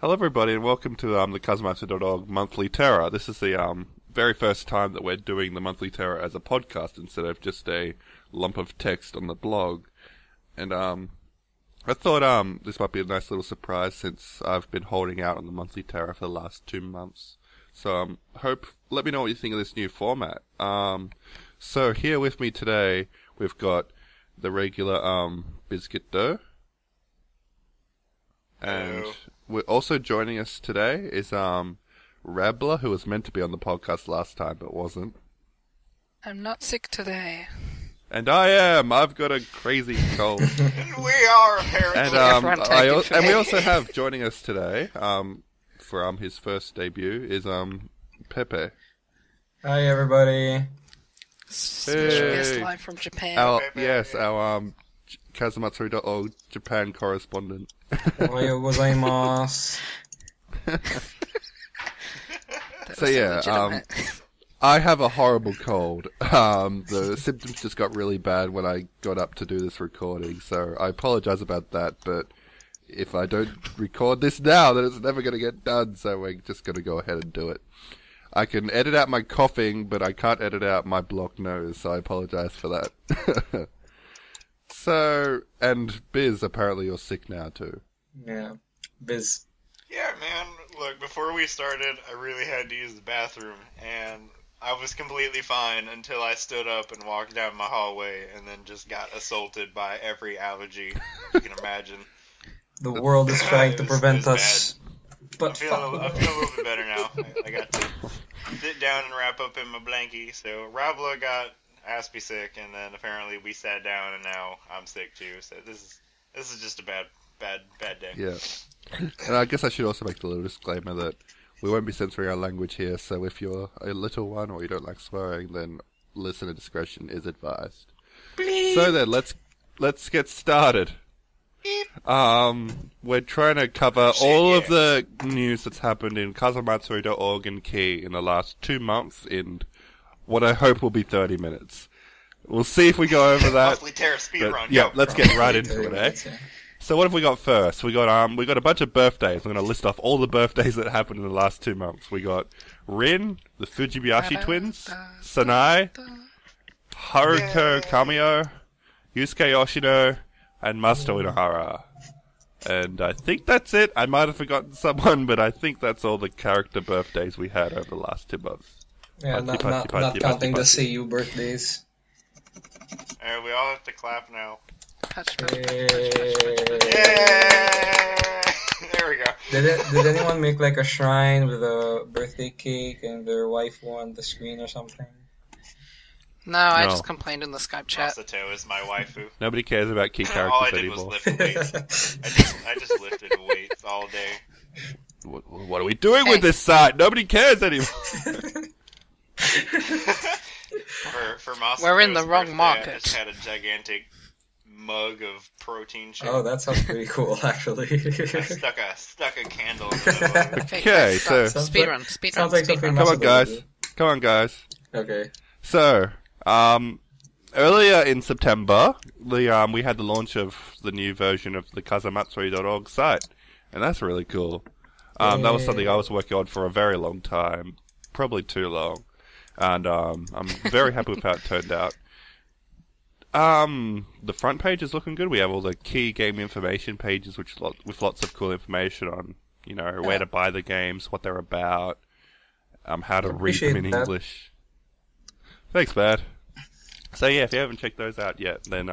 Hello everybody and welcome to the Kazumatsu.org Monthly Terra. This is the very first time that we're doing the Monthly Terra as a podcast instead of just a lump of text on the blog. And I thought this might be a nice little surprise since I've been holding out on the Monthly Terra for the last 2 months. So let me know what you think of this new format. So here with me today we've got the regular Bizkitdoh. And we're also joining us today is Rabla, who was meant to be on the podcast last time but wasn't. I'm not sick today. And I am. I've got a crazy cold. And we are apparently. And we also have joining us today for his first debut is Pepe. Hi everybody. Special guest live from Japan. Our Kazumatsu.org Japan correspondent. Ohayou gozaimasu. So yeah, I have a horrible cold. The symptoms just got really bad when I got up to do this recording, so I apologize about that, but if I don't record this now, then it's never going to get done, so we're just going to go ahead and do it. I can edit out my coughing, but I can't edit out my blocked nose, so I apologize for that. So, and Biz, apparently you're sick now too. Yeah, Biz. Yeah, man, look, before we started, I really had to use the bathroom, and I was completely fine until I stood up and walked down my hallway and then just got assaulted by every allergy you can imagine. The world is trying to prevent us. But I feel a little bit better now. I got to sit down and wrap up in my blankie. So Rabla got asked me sick, and then apparently we sat down, and now I'm sick too. So this is just a bad day. Yeah. And I guess I should also make the little disclaimer that we won't be censoring our language here, so if you're a little one or you don't like swearing, then listener discretion is advised. Bleep. So then, let's get started. We're trying to cover all of the news that's happened in Kazumatsu.org and Key in the last 2 months in what I hope will be 30 minutes. We'll see if we go over that. Monthly Terra speedrun. Yeah, let's get right into it, eh? So what have we got first? We got a bunch of birthdays. I'm going to list off all the birthdays that happened in the last 2 months. We got Rin, the Fujibayashi twins, Sanai, Haruko Kamio, Yusuke Yoshino, and Masato Inohara. And I think that's it. I might have forgotten someone, but I think that's all the character birthdays we had over the last 2 months. Yeah, not counting the Seiyu birthdays. Alright, we all have to clap now. Touch Yay! There we go. Did anyone make like a shrine with a birthday cake and their wife on the screen or something? No, I just complained in the Skype chat. Masato is my waifu. Nobody cares about key characters All I did anymore. was lift weights. I just lifted weights all day. What are we doing with this site? Nobody cares anymore. For Masato's We're in the wrong birthday, market. I just had a gigantic mug of protein shake. Oh, that sounds pretty cool, actually. I stuck a candle in the middle of it. Okay, so speedrun. Sounds like something Come on, guys. Okay. So, earlier in September, we had the launch of the new version of the Kazumatsu.org site, and that's really cool. That was something I was working on for a very long time, probably too long, and I'm very happy with how it turned out. The front page is looking good. We have all the key game information pages, with lots of cool information on, where to buy the games, what they're about, how to read them in English. Thanks, Bad. So yeah, if you haven't checked those out yet, then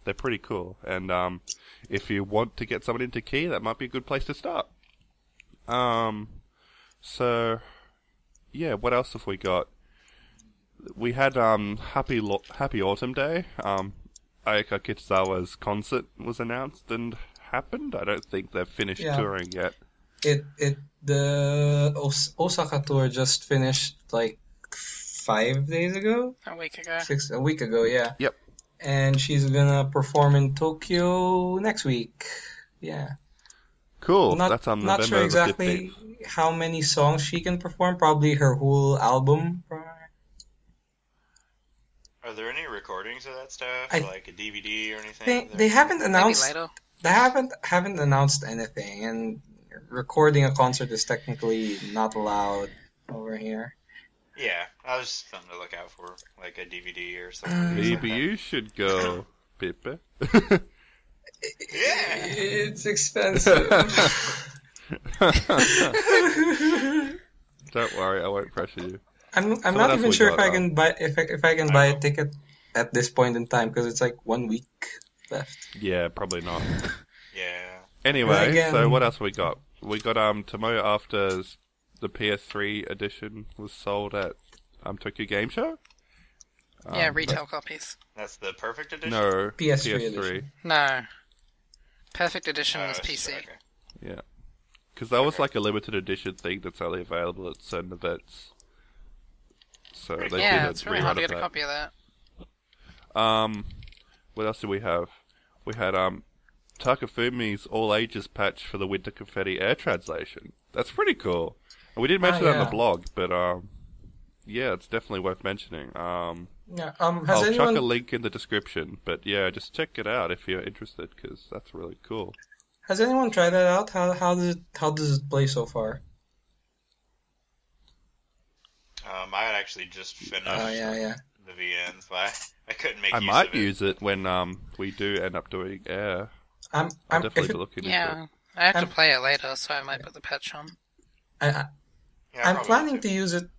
they're pretty cool. And if you want to get someone into Key, that might be a good place to start. So yeah, what else have we got? We had Happy Autumn Day. Ayaka Kitazawa's concert was announced and happened. I don't think they've finished touring yet. The Osaka tour just finished like 5 days ago? A week ago. A week ago, yeah. Yep. And she's gonna perform in Tokyo next week. Yeah. Cool. That's on November Not sure exactly 15th. how many songs she can perform. Probably her whole album. Are there any recordings of that stuff, like a DVD or anything? They haven't announced. Maybe later. They haven't announced anything, and recording a concert is technically not allowed over here. Yeah, I was just something to look out for, like a DVD or something. Maybe you should go, Pepe. Yeah! It's expensive. Don't worry, I won't pressure you. I'm So what not else even we sure got, if I can buy if I can buy a ticket at this point in time because it's like 1 week left. Yeah, probably not. Yeah. Anyway, Again- so what else we got? We got Tomoyo After's the PS3 edition was sold at Tokyo Game Show. Yeah, retail copies. That's the perfect edition? No, PS3 edition. No. Perfect edition is it's- PC. okay. Yeah, because that was like a limited edition thing that's only available at certain events. So they Yeah, did it's really hard to rerun get a of copy of that. that. What else do we have? We had Takafumi's All Ages patch for the Winter Confetti Air translation. That's pretty cool. And we didn't mention that on yeah. the blog, but yeah, it's definitely worth mentioning. Yeah. Has I'll anyone chuck a link in the description, but yeah, just check it out if you're interested, because that's really cool. has anyone tried that out? How does it play so far? I had actually just finished Yeah. the VN, so I couldn't make I use might of it. use it when we do end up doing air. I'm I'll if definitely it, be looking into Yeah, it. I have to I'm- play it later, so I might put the patch on. I, Yeah, I'm probably planning too. to use it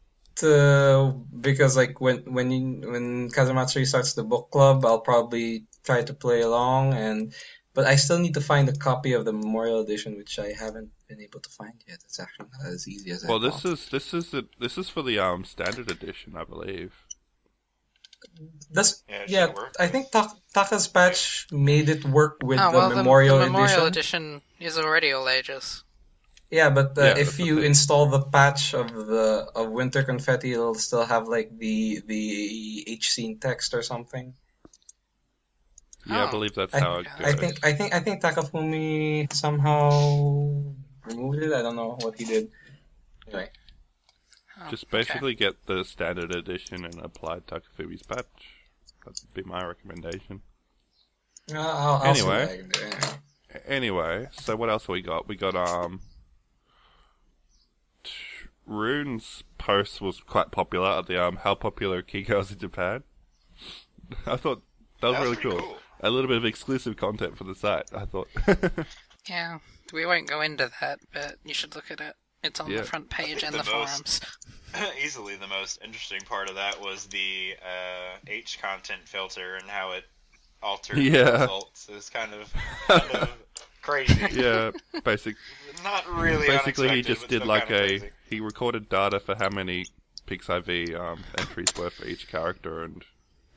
because like when Kazumatsuri starts the book club, I'll probably try to play along but I still need to find a copy of the Memorial Edition, which I haven't been able to find yet. It's actually not as easy as I Well, thought. this is for the standard edition, I believe. Yeah, it Yeah, should work. I think Taka's patch made it work with Oh, well, the Memorial the Memorial Edition. Edition is already all ages. Yeah, but Yeah, if that's the you thing. install the patch of Winter Confetti, it'll still have like the H scene text or something. Yeah, I Oh. believe that's how it goes. I think Takafumi somehow removed it. I don't know what he did. Anyway, Oh, Just okay. basically get the standard edition and apply Takafumi's patch. That'd be my recommendation. I'll see Anyway. what I can do. Anyway. Anyway, so what else we got? We got Rune's post was quite popular at the how popular Kiko's in Japan. I thought that was really pretty cool. A little bit of exclusive content for the site, I thought. Yeah, we won't go into that, but you should look at it. It's on Yeah. the front page think and the the most- forums. Easily the most interesting part of that was the H content filter and how it altered Yeah. the results. It was kind of crazy. Yeah, basically Not really he unexpected, just but did still like kinda crazy. he recorded data for how many PixIV entries were for each character and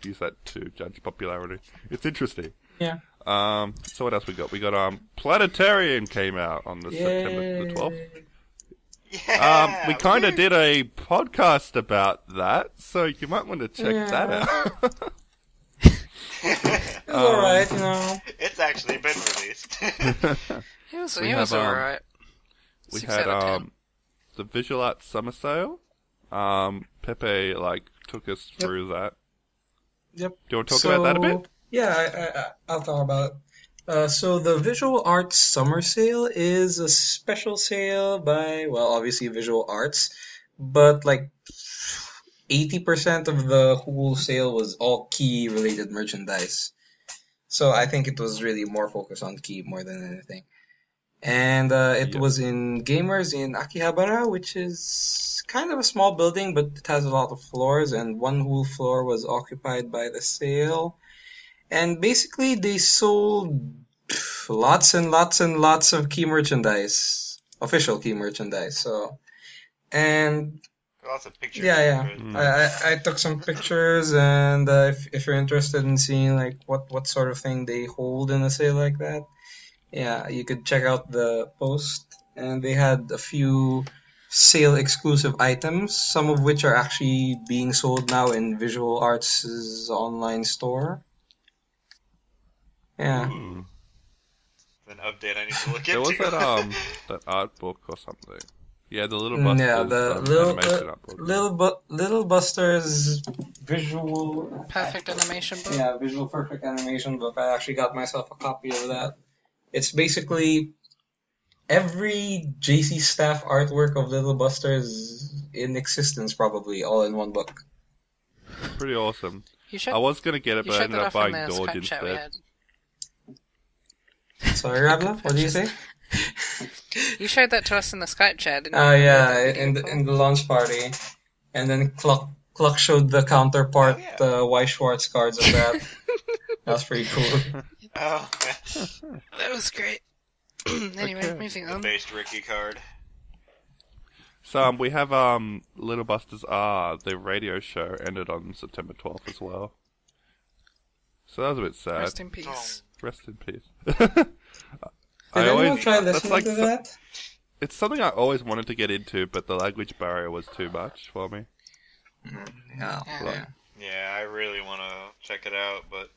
used that to judge popularity. It's interesting. Yeah. So what else we got? We got Planetarian came out on the September the 12th. Yeah, We kind of woo! did a podcast about that, so you might want to check that out. It's alright, you know. It's actually been released. It was, We it was have, alright. We 6 had out of 10. the Visual Arts Summer Sale. Pepe took us through that. Yep. Do you want to talk about that a bit? Yeah, I'll talk about it. So the Visual Arts Summer Sale is a special sale by, well, obviously Visual Arts, but like 80% of the whole sale was all key related merchandise. So I think it was really more focused on key more than anything. And it Yep. was in Gamers in Akihabara, which is kind of a small building, but it has a lot of floors, and one whole floor was occupied by the sale. And basically, they sold lots and lots and lots of key merchandise, official key merchandise. So, and Lots of pictures. yeah. Mm. I took some pictures, and if you're interested in seeing like what sort of thing they hold in a sale like that, yeah, you could check out the post. And they had a few sale exclusive items, some of which are actually being sold now in Visual Arts' online store. Yeah. Ooh. An update I need to look There was into. that art book or something. Yeah, the Little Busters Yeah, the animation art book. Little Buster's visual Perfect animation book. Yeah, visual perfect animation book. I actually got myself a copy of that. It's basically every JC staff artwork of Little Busters in existence, probably all in one book. Pretty awesome. You showed, I was gonna get it, you but I showed ended that up off in buying the Dodge Skype chat we instead. had. Sorry, Rabla, what did you say? You showed that to us in the Skype chat, didn't you? Oh yeah, The video in the call? launch party, and then Cluck showed the counterpart Oh, yeah. Y Schwartz cards of that. That was pretty cool. Oh, That was great. Anyway, Okay. moving the on. based Ricky card. So we have Little Busters R, the radio show ended on September 12th as well. So that was a bit sad. Rest in peace. Rest in peace. Did anyone try listening to that? It's something I always wanted to get into, but the language barrier was too much for me. Yeah. Yeah. Yeah, I really want to check it out, but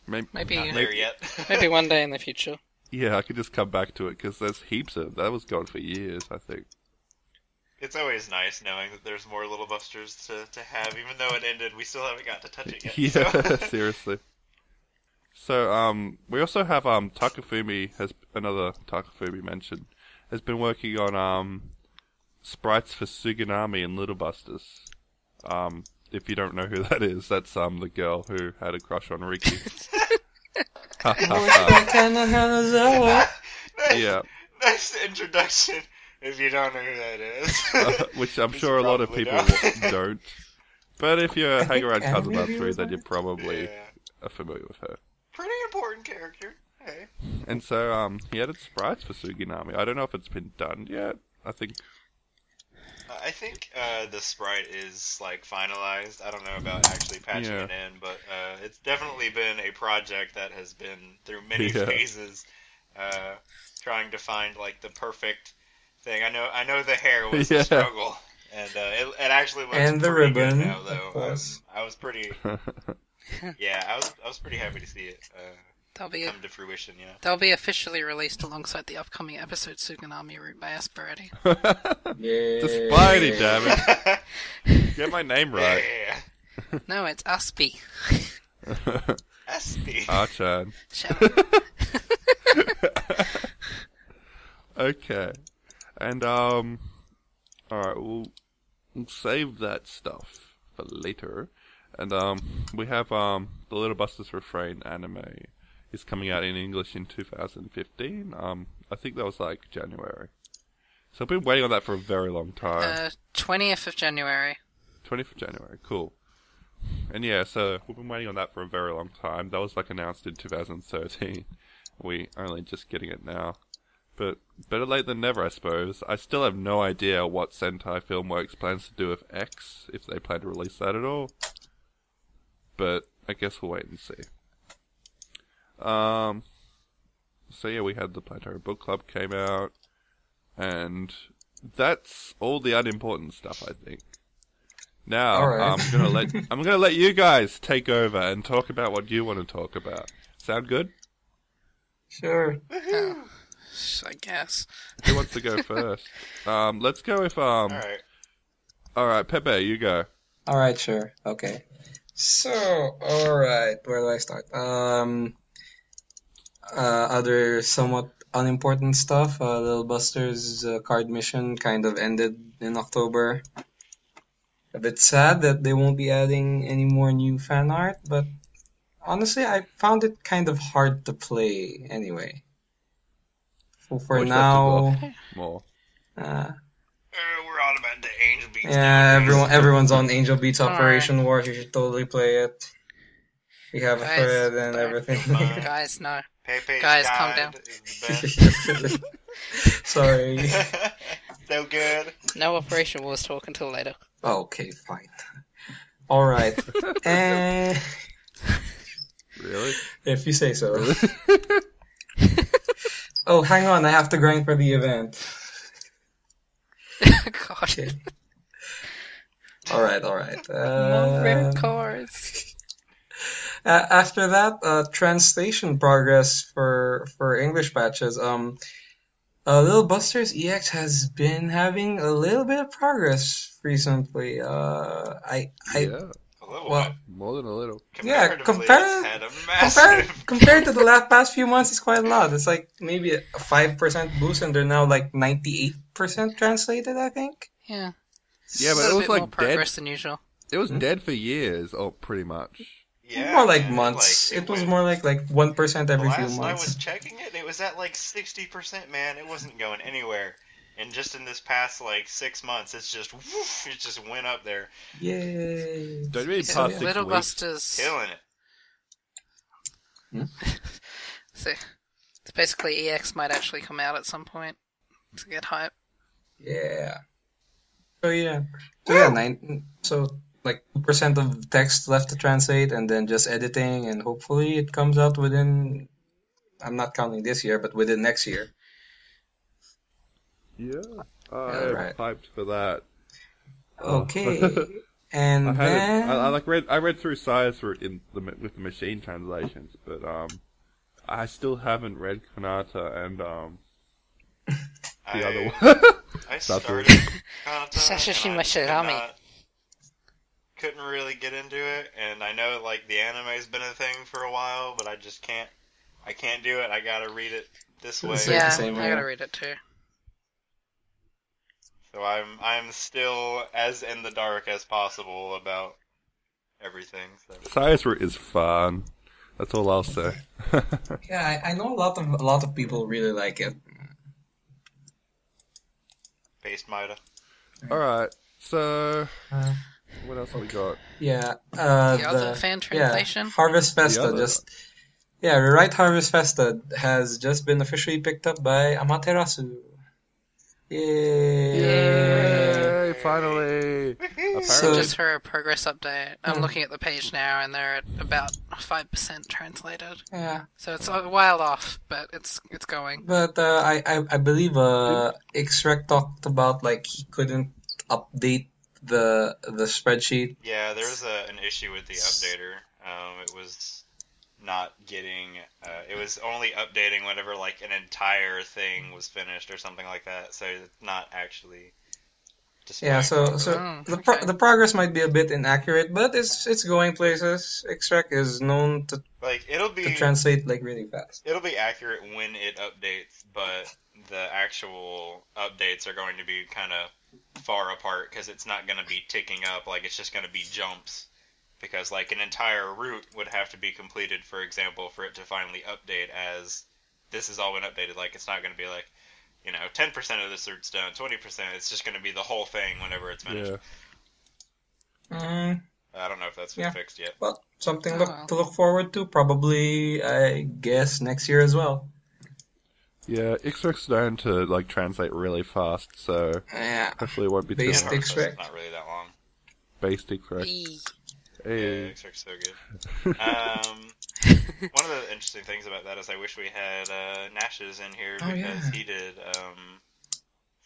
Maybe not there yet. maybe one day in the future. Yeah, I could just come back to it because there's heaps of that was going for years, I think. It's always nice knowing that there's more Little Busters to have, even though it ended. We still haven't got to touch it yet. Yeah, So. seriously. So we also have Takafumi has another Takafumi mention has been working on sprites for Suganami and Little Busters. If you don't know who that is, that's the girl who had a crush on Ricky. Yeah. Nice introduction. If you don't know who that is, Which I'm You sure a lot of probably people don't. But if you hang around think Anime Kazumatsuri, viewers then are. you're probably Yeah. familiar with her. Pretty important character. Hey. And so he added sprites for Suginami. I don't know if it's been done yet. I think I think the sprite is like finalized. I don't know about actually patching Yeah. it in, but it's definitely been a project that has been through many Yeah. phases, trying to find like the perfect thing. I know the hair was Yeah. a struggle, and it actually looks And the pretty good ribbon, now, of though. course. I was pretty, yeah, I was pretty happy to see it They'll be come to fruition. Yeah. they'll be officially released alongside the upcoming episode Suganami Route by Asperetti. Yay. the Spidey, damn it. Get my name right. Yeah. No, it's Aspi. SP. Archan. Shut up. Okay. And alright, we'll save that stuff for later. And we have the Little Busters Refrain anime is coming out in English in 2015. I think that was like January. So I've been waiting on that for a very long time. 20th of January. 20th of January, cool. And yeah, so we've been waiting on that for a very long time. That was like announced in 2013. We only just getting it now. But better late than never, I suppose. I still have no idea what Sentai Filmworks plans to do with X, if they plan to release that at all. But I guess we'll wait and see. So yeah, we had the Planetary Book Club came out, and that's all the unimportant stuff, I think. Now All right. I'm gonna let you guys take over and talk about what you want to talk about. Sound good? Sure. Oh, I guess. Who wants to go first? Let's go with All right. All right, Pepe, you go. Alright, sure. Okay. So, alright, where do I start? Other somewhat unimportant stuff. Little Buster's card mission kind of ended in October. A bit sad that they won't be adding any more new fan art, but honestly, I found it kind of hard to play anyway. So for Wish that now, took off more. We're on about the Angel Beats. yeah, nowadays. everyone's on Angel Beats Alright. Operation Wars. You should totally play it. We have a Guys, thread and don't- everything. Guys, no. Pepe's Guys, calm Guide down. is the Sorry. best. So good. No Operation Wars talk until later. Okay, fine. Alright. Really? If you say so. Oh, hang on, I have to grind for the event. God. Okay. Alright. More rare cards. After that, translation progress for English patches. Little Busters EX has been having a little bit of progress recently. Yeah. A little little well, bit. More than a little. yeah, Comparatively, it's had a massive... compared to the past few months, it's quite a lot. It's like maybe a 5% boost, and they're now like 98% translated, I think. Yeah. Yeah, A but it little was bit more like progress dead. than usual. It was dead for years, pretty much. Yeah, More like man, months. like, It was went- more like 1% every the few last I was months. checking it, it was at like 60%, man. It wasn't going anywhere. And just in this past like 6 months, it's just woof, it just went up there, Yay! Don't you mean So past 6 Little weeks? Busters. killing it. So basically, EX might actually come out at some point to get hype. Yeah. So yeah, so like 2% of text left to translate, and then just editing, and hopefully it comes out within. I'm not counting this year, but within next year. Yeah. I Yeah, am right. hyped for that. Okay. And I then hadn't. I read through Sire's route with the machine translations, but I still haven't read Kanata and the other one. I Suffer. started Kanata, Sashashi and I Mashirami. couldn't really get into it, and I know like the anime's been a thing for a while, but I just can't. I can't do it. I gotta read it this way. Same- Yeah, same I here. gotta read it too. So I'm still as in the dark as possible about everything. So. Sire's route is fun. That's all I'll say. yeah, I know a lot of people really like it. Based Mida. Alright, so Uh, what else have we got? Yeah, The other fan translation? Yeah, Harvest Festa The other- Rewrite Harvest Festa has just been officially picked up by Amaterasu. Yay! Yay! Finally. So- Just for a progress update, I'm looking at the page now, and they're at about 5% translated. Yeah, So it's a while off, but it's going. but I believe Xrec talked about like he couldn't update the spreadsheet. Yeah, there was an issue with the updater. It was not getting. It was only updating whenever like an entire thing was finished or something like that. So it's not actually. Yeah, so Oh, the okay. the progress might be a bit inaccurate, but it's going places. Xrec is known to like it'll be translate like really fast. it'll be accurate when it updates, but the actual updates are going to be kind of far apart because it's not going to be ticking up. Like it's just going to be jumps. Because like an entire route would have to be completed, for example, for it to finally update as this has all been updated. Like it's not going to be like, 10% of this route's done, 20%. It's just going to be the whole thing whenever it's finished. Yeah. I don't know if that's been Yeah. fixed yet. Well, something Oh, well. to look forward to. Probably, I guess next year as well. Yeah, Xrec's known to like translate really fast, so Yeah. hopefully it won't be too Based hard. It's Xrec. not really that long. Based Xrec. Eee. Hey. Yeah, Xrec's so good. One of the interesting things about that is I wish we had Nash's in here Oh, because yeah. he did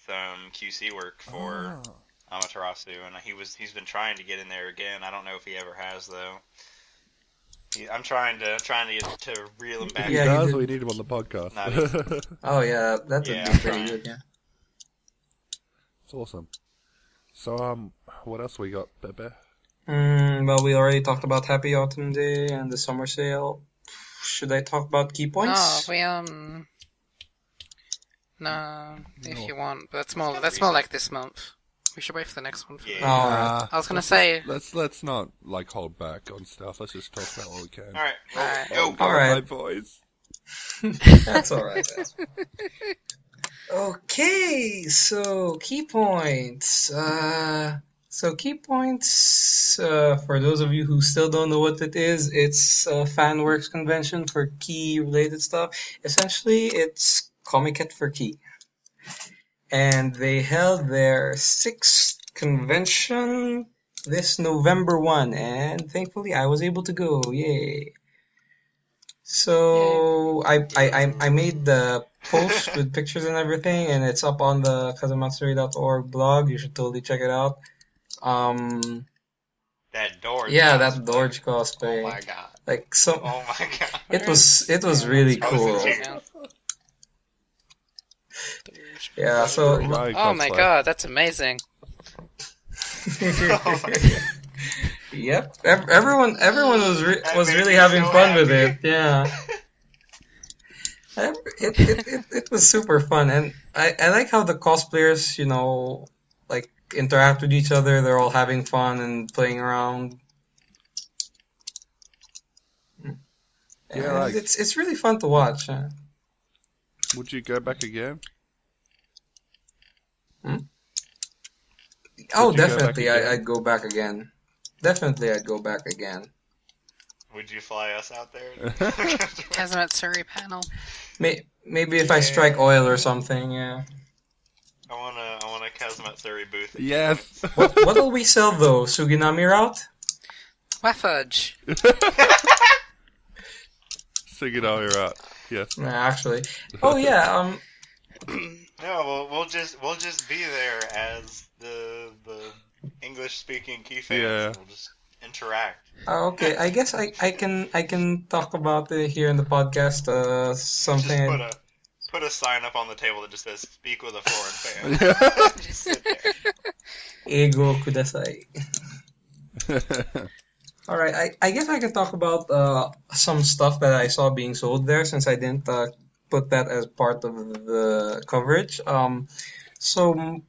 some QC work for Amaterasu, and he's been trying to get in there again. I don't know if he ever has though. I'm trying to reel him If back. he Yeah, he does, did. we need him on the podcast. Not Oh yeah, that would Yeah, be I'm pretty trying. good. Yeah. It's awesome. So, what else we got, Pepe? Well, we already talked about Happy Autumn Day and the summer sale. Should I talk about key No, points? No, if No. you want, but that's kinda more recent. like this month. We should wait for the next one. Yeah. All right. I was gonna say, Let's not like hold back on stuff. Let's just talk about what we can. All right, Alright. go. God, All right. my voice. That's all right. Okay, so key points. Key points. For those of you who still don't know what it is, it's a FanWorks convention for key-related stuff. Essentially, it's Comiket for Key, and they held their 6th convention this November 1, and thankfully I was able to go. Yay! So I made the post with pictures and everything, and it's up on the kazumatsuri.org blog. You should totally check it out. That Dorj. Yeah, that cosplay. Dorj cosplay. Oh my god. Like some, Oh my god. it was really I was in cool. tears. Yeah, so oh my god, that's amazing. Oh my god. Yep. Everyone That was made really me having so fun with happy. it. Yeah. It was super fun, and I like how the cosplayers, like interact with each other. They're all having fun and playing around. Yeah, And like, it's really fun to watch. would you go back again? Hmm? Oh, Would you go back definitely, again? I'd go back again. Definitely, I'd go back again. Would you fly us out there? Kazamatsuri panel. Maybe if I strike oil or something. Yeah. I want a Kazamatsuri booth. At Yes. What'll we sell though? Suginami route? Waffudge. Sing it all, you're out. Yes. Nah, actually. Oh yeah. No, we'll just be there as the English speaking key fans. Yeah. And we'll just interact. Okay. I guess I can talk about it here in the podcast. Something. Just put a sign up on the table that just says "Speak with a foreign fan." Just sit there. Ego kudasai. All right. I guess I can talk about some stuff that I saw being sold there since I didn't put that as part of the coverage. So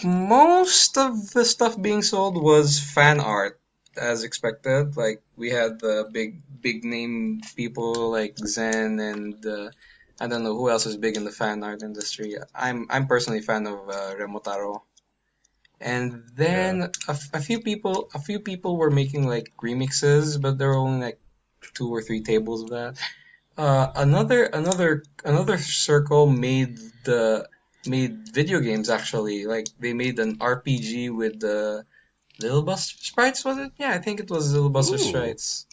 most of the stuff being sold was fan art, as expected. Like we had the big name people like Zen and I don't know who else is big in the fan art industry. I'm personally a fan of Remotaro. And then a few people were making like remixes, but there were only like 2 or 3 tables of that. Another circle made video games actually. Like they made an RPG with the Little Buster Sprites, was it? Yeah, I think it was Little Buster Ooh. Sprites.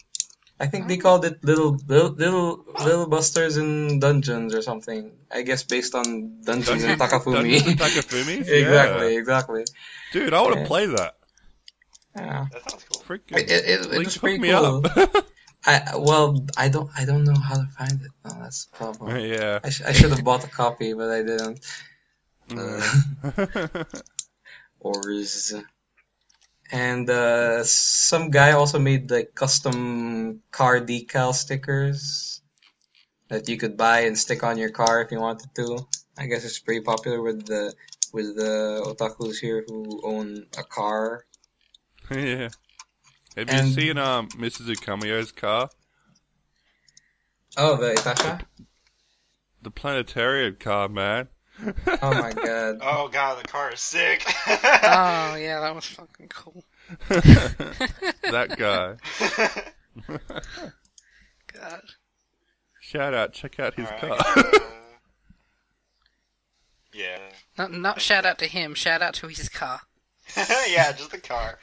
I think they called it Little Busters in Dungeons or something. I guess based on Dungeons in Takafumi. Dungeons and Takafumi? Exactly. Dude, I want to Yeah. play that. Yeah. That sounds cool. Freaking. It Link, was hook pretty me cool. up. I don't know how to find it. No, that's the problem. Yeah. I should have bought a copy, but I didn't. Ors. And some guy also made like custom car decal stickers that you could buy and stick on your car if you wanted to. I guess it's pretty popular with the otakus here who own a car. Yeah. Have you And- seen Mrs. Ukamiyo's car? Oh, the Itasha? The planetarium car, man. Oh my god. Oh god, the car is sick. Oh, yeah, that was fucking cool. That guy. God. Shout out, check out his Alright, car. I guess, yeah. Not shout out to him, shout out to his car. Yeah, just the car.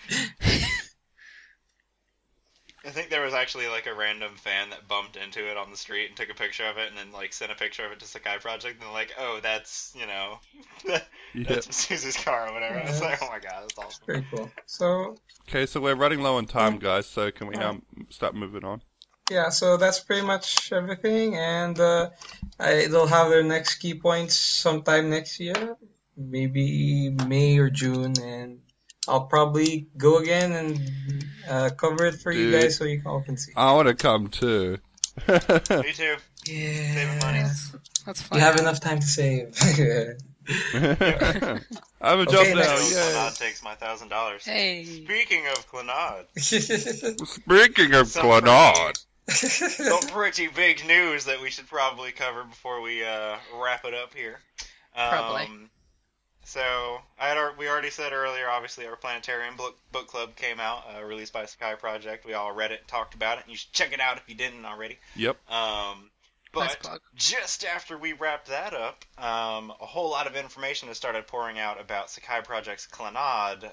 I think there was actually like a random fan that bumped into it on the street and took a picture of it and then like sent a picture of it to Sakai Project and they're like, oh, that's, that's Suzu's car or whatever. I was like, oh my god, that's awesome. Very cool. So, Okay, so we're running low on time, guys, so can we start moving on? yeah, so that's pretty much everything, and they'll have their next key points sometime next year, maybe May or June, and I'll probably go again and cover it for you Dude. guys so you all can see. I want to come too. Me too. Yeah, Saving money. That's fine. you have enough time to save. I have a job Okay, now, next. yay. Clannad takes my $1,000. Hey. Speaking of Clannad, Speaking of Some Clannad. some pretty big news that we should probably cover before we wrap it up here. Probably. So we already said earlier. Obviously, our Planetarium book club came out, released by Sakai Project. We all read it, and talked about it. And you should check it out if you didn't already. Yep. Nice But plug. just after we wrapped that up, a whole lot of information has started pouring out about Sakai Project's Clannad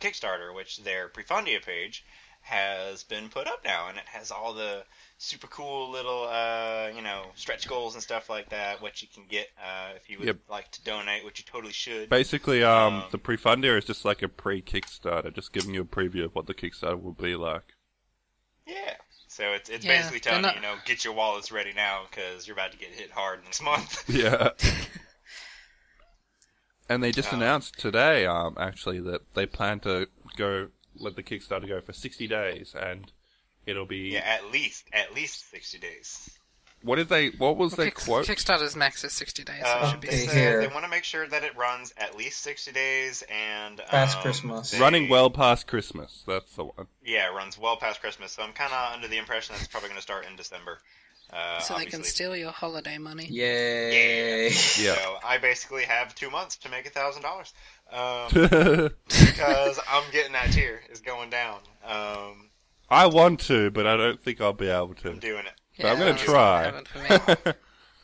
Kickstarter, which their Prefundia page has been put up now, and it has all the super cool little, stretch goals and stuff like that, what you can get if you would like to donate, which you totally should. Basically, the pre-fundia is just like a pre-Kickstarter, just giving you a preview of what the Kickstarter will be like. Yeah. So it's Yeah, basically telling they're you, get your wallets ready now, because you're about to get hit hard next month. Yeah. And they just announced today, actually, that they plan to go let the Kickstarter go for 60 days, and it'll be... Yeah, at least 60 days. What was their quote? Kickstarter's max is 60 days, so it should be They 60. said they want to make sure that it runs at least 60 days and... Past Christmas. Running well past Christmas, that's the one. Yeah, it runs well past Christmas, so I'm kind of under the impression that it's probably going to start in December. So they obviously. can steal your holiday money. Yay! Yeah. So I basically have 2 months to make $1,000. Because I'm getting that tier. It's going down. I want to, but I don't think I'll be able to. I'm doing it. But I'm going to that's try. what happened for me.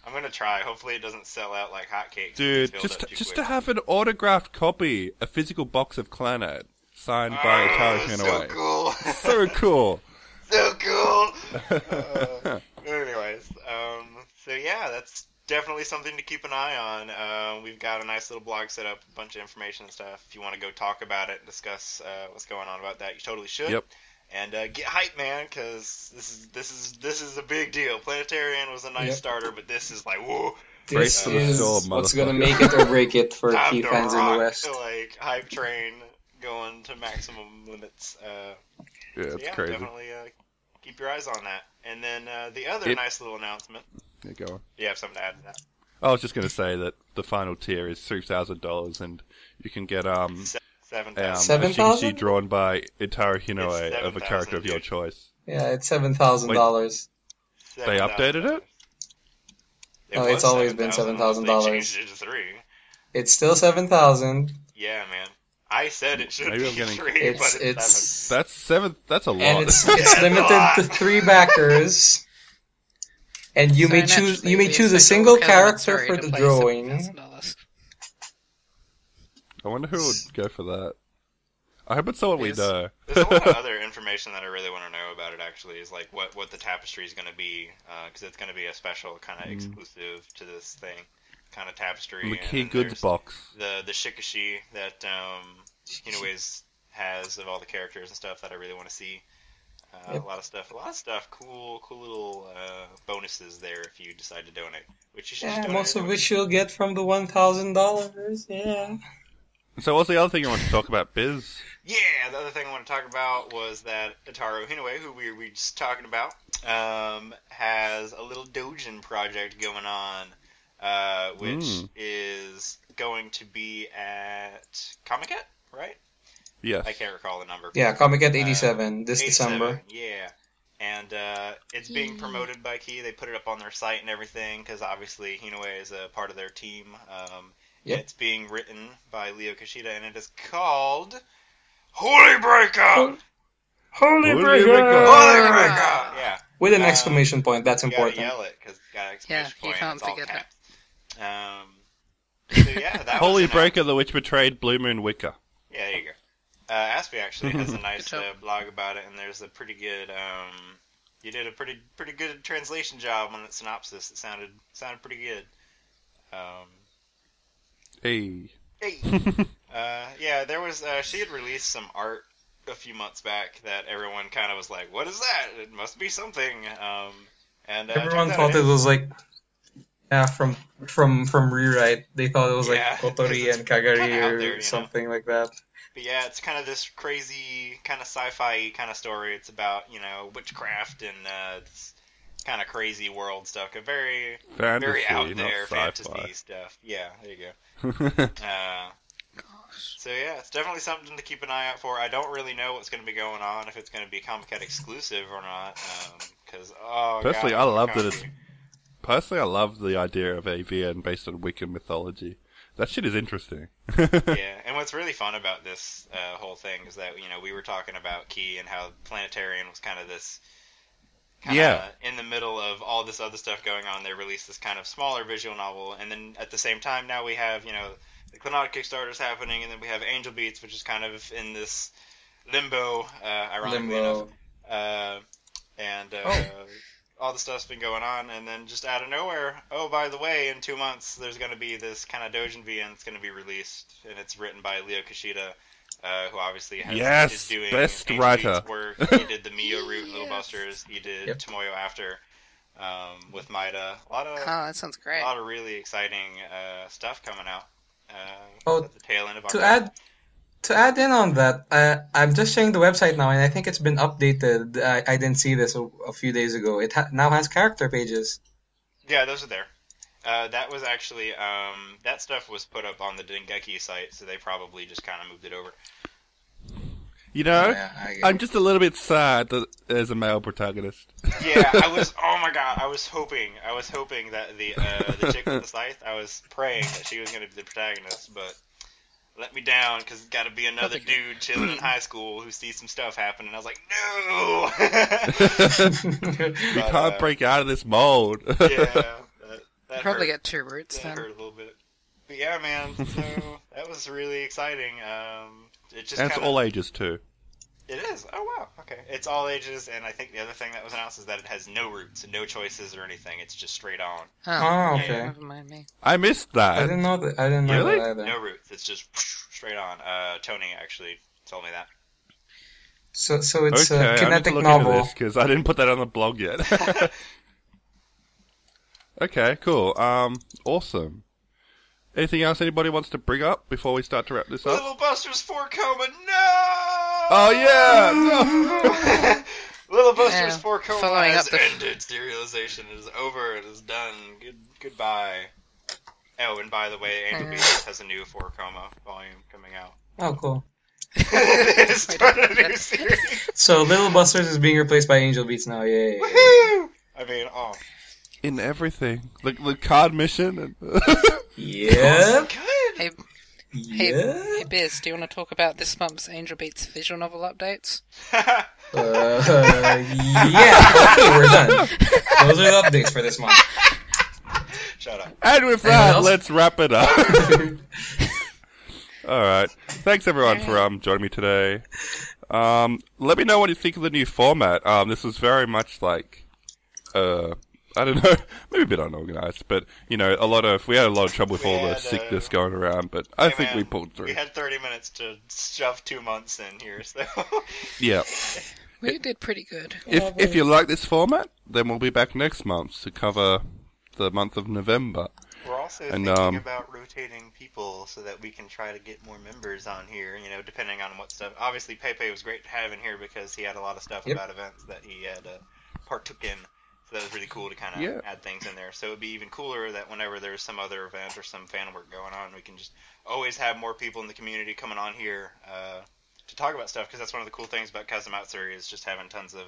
I'm going to try. Hopefully it doesn't sell out like hotcakes. Dude, just to have an autographed copy, a physical box of Clannad, signed by Taro Hinaway. So cool. So cool. So cool. Anyways, so yeah, that's definitely something to keep an eye on. We've got a nice little blog set up, a bunch of information and stuff. If you want to go talk about it, discuss what's going on about that, you totally should. Yep. And get hype, man, because this is a big deal. Planetarian was a nice starter, but this is like whoa. This for the is soul, what's gonna motherfucker. make it or break it for Time key to fans in the rock, West. Like hype train going to maximum limits. Yeah, So it's yeah, crazy. definitely keep your eyes on that. And then the other nice little announcement. Yeah, go on. Do you have something to add to that? I was just going to say that the final tier is $3,000, and you can get a 7,000. CGC drawn by Itaro Hinoue It's of a character of your 7,000, choice. Yeah, it's $7,000. They updated it? No, it's always been $7,000. They changed it to 3. It's still 7,000. Yeah, man. I said it should Maybe be I'm getting- 3, It's but it's 7. That's 7. That's a lot. and it's limited to 3 backers. And you So may choose naturally, you may we choose a expect single all Kevin and character Suri for to the play drawing. $7,000. I wonder who would go for that. I hope it's someone we Yes. know. There's a lot of other information that I really want to know about it, actually, is like what the tapestry is going to be, because it's going to be a special kind of exclusive to this thing kind of tapestry. The key and goods there's box. The shikashi that Hinoue's has of all the characters and stuff that I really want to see. Yep. A lot of stuff, cool little bonuses there if you decide to donate, which you should. Yeah, donate most of anyway. which you'll get from the $1,000. Yeah. So what's the other thing you want to talk about, Biz? Yeah, the other thing I want to talk about was that Itaro Hinoue, who we were just talking about, has a little doujin project going on, which is going to be at Comic-Con, right? Yes. I can't recall the number. Yeah, Comic at 87 this 87, December. Yeah. And it's being promoted by Key. They put it up on their site and everything, because obviously Hinoue is a part of their team. Yep. It's being written by Leo Kishida, and it is called Holy Breaker! Holy Breaker! Holy Breaker! Yeah. With an exclamation point, that's You gotta important. yell it, because it's got an Yeah, exclamation you point. can't It's all forget caps. So yeah, that Holy was Breaker, the which betrayed Blue Moon Wicker. Yeah, there you go. Aspie actually has a nice Good job. blog about it, and there's a pretty good. You did a pretty good translation job on that synopsis. It sounded pretty good. Hey. Hey. Yeah, there was. She had released some art a few months back that everyone kind of was like, "What is that? It must be something." And Everyone turns out thought it was like, yeah, from Rewrite. They thought it was like Yeah, Kotori it's and kinda Kagari out or there, you know. something like that. But yeah, it's kind of this crazy, kind of sci-fi kind of story. It's about, witchcraft and it's kind of crazy world stuff. A very Fantasy, out not there sci-fi. fantasy stuff. Yeah, there you go. So yeah, it's definitely something to keep an eye out for. I don't really know what's going to be going on, if it's going to be Comic-Con exclusive or not. Because Personally, God, I love that Comic- it's... Personally, I love the idea of AVN based on Wiccan mythology. That shit is interesting. Yeah, and what's really fun about this whole thing is that we were talking about Key and how Planetarian was kind of this in the middle of all this other stuff going on. They released this kind of smaller visual novel, and then at the same time now we have the Clannad Kickstarter's happening, and then we have Angel Beats, which is kind of in this limbo, ironically enough. All the stuff's been going on, and then just out of nowhere, oh, by the way, in 2 months, there's going to be this kind of Doujin VN that's going to be released, and it's written by Leo Kishida, who obviously is doing best Angel writer. Beats work. He did the Mio route in Little Busters. He did Yep. Tomoyo After with Maida. Oh, that sounds great. A lot of really exciting stuff coming out Oh, at the tail end of To October. To add in on that, I'm just checking the website now, and I think it's been updated. I didn't see this a few days ago. It now has character pages. Yeah, those are there. That was actually that stuff was put up on the Dengeki site, so they probably just kind of moved it over. You know, Yeah, I'm just a little bit sad that there's a male protagonist. Yeah, I was. Oh my god, I was hoping that the chick with the scythe. I was praying that she was going to be the protagonist, but let me down because it's got to be another dude chilling in high school who sees some stuff happen, and I was like, no. You can't break out of this mold. Yeah, that Probably hurt. get 2 roots That then. hurt a little bit. But yeah, man. So that was really exciting. It just And it's kinda, all ages too. It is. Oh wow. Okay. It's all ages, and I think the other thing that was announced is that it has no roots and no choices or anything. It's just straight on. Oh, okay. Never mind me. I missed that. I didn't know that. I didn't know Really? that either. No roots. It's just straight on. Tony actually told me that. So it's Okay, a I need to kinetic look novel. into this because I didn't put that on the blog yet. Okay, cool. Awesome. Anything else anybody wants to bring up before we start to wrap this up? Little Buster's 4 coma. No. Oh yeah. No. Little Buster's Yeah, 4 coma following has up the- ended. Serialization is over. It is done. Goodbye. Oh, and by the way, Angel Beats has a new 4 coma volume coming out. Oh, cool. It started a new series. So Little Busters is being replaced by Angel Beats now. Yay! Woohoo! I mean, oh. In everything, the card mission. And Yep. Good. Hey, Yeah. hey, Biz, do you want to talk about this month's Angel Beats visual novel updates? Yeah. Okay, we're done. Those are the updates for this month. Shut up. And with Anyone that, else? let's wrap it up. All right. Thanks everyone for joining me today. Let me know what you think of the new format. This was very much like I don't know, maybe a bit unorganized, but you know, we had a lot of trouble with We all the had, sickness going around, but I Hey, think man, we pulled through. We had 30 minutes to shove 2 months in here, so. Yeah. We did pretty good. If you like this format, then we'll be back next month to cover the month of November. We're also And, thinking about rotating people so that we can try to get more members on here, you know, depending on what stuff. Obviously, Pepe was great to have in here because he had a lot of stuff Yep. about events that he had partook in. So that was really cool to kind of Yeah. add things in there. So it would be even cooler that whenever there's some other event or some fan work going on, we can just always have more people in the community coming on here to talk about stuff, because that's one of the cool things about Kazumatsuri is just having tons of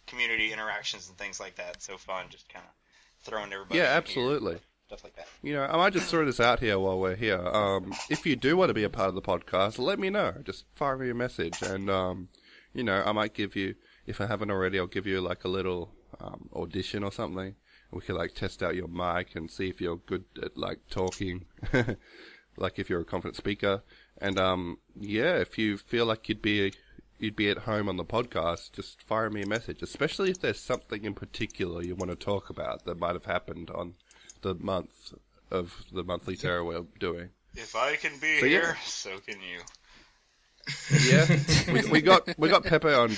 community interactions and things like that. It's so fun, just kind of throwing everybody in Yeah, here, absolutely. stuff like that. You know, I might just throw this out here while we're here. If you do want to be a part of the podcast, let me know. Just fire me a message, and you know, I might give you, if I haven't already, I'll give you like a little audition or something. We could like test out your mic and see if you're good at like talking, like if you're a confident speaker. And yeah, if you feel like you'd be at home on the podcast, just fire me a message. Especially if there's something in particular you want to talk about that might have happened on the month of the Monthly Terra we're doing. If I can be So, yeah. here, so can you. Yeah, we got Pepe on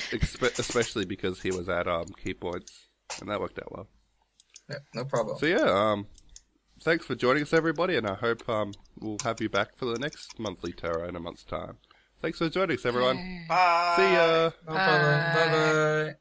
especially because he was at Key Points, and that worked out well. Yeah, no problem. So yeah, thanks for joining us, everybody, and I hope we'll have you back for the next Monthly Terra in a month's time. Thanks for joining us, everyone. Bye. See ya. No problem. Bye bye.